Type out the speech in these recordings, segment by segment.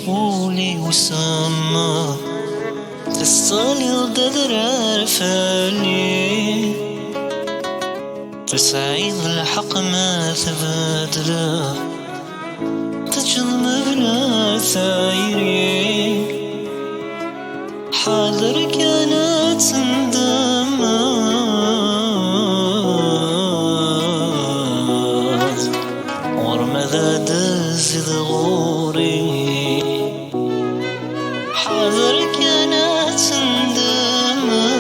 رسولي وسما تصلي وددر عرفاني تسعيد الحق ما تبادله تجذب بلا ثايري حاضر كانت اندمات ورمذا دزد غوري حاضر كانت اندمات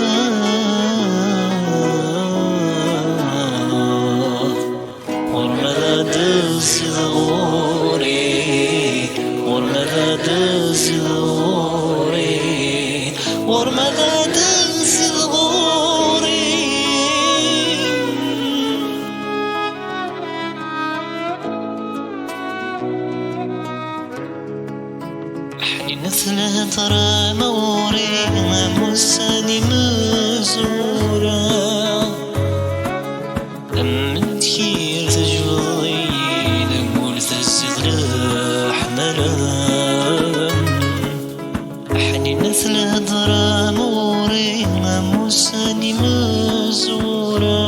ورمذا دزد غوري ورمذا دزد غوري ورمذا دزد غوري حنينة ترى موري ما مساني مزورة لما تخير تجبضي نقول تزيد لحمرا حنينة ترى موري ما مساني مزورة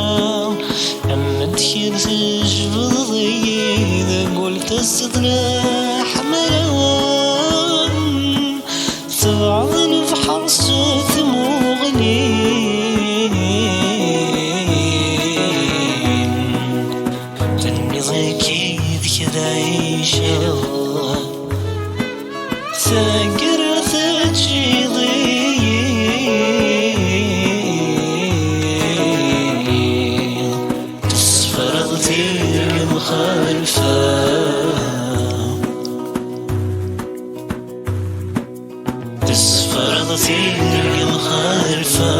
لما تخير تجبضي نقول تزيد لحمرا تبعضني في حرصة مغنين تني ضيكي ذكذا عيشة ثاقر ثجيضي تصفر غثير مخالفة تصفر غثير مخالفة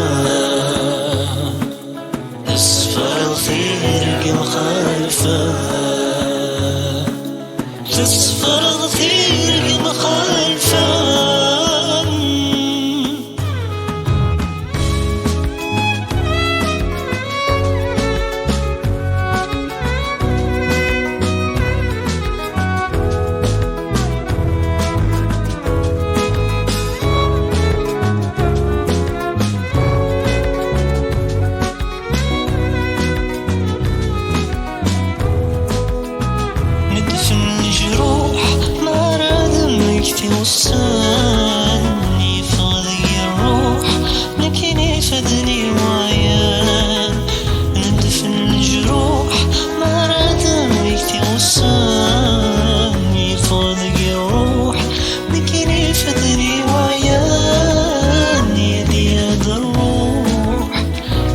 تصفر غثير مخالفة تصفر غثير مخالفة وصاني فضي الروح لكن يفدني وعيان ندفن الجروح ما راد يكتي وصاني فضي الروح لكن يفدني وعيان يدي يد الروح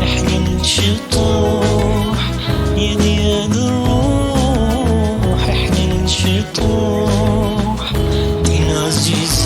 احنا نشطوح يدي يد الروح احنا نشطوح عزيز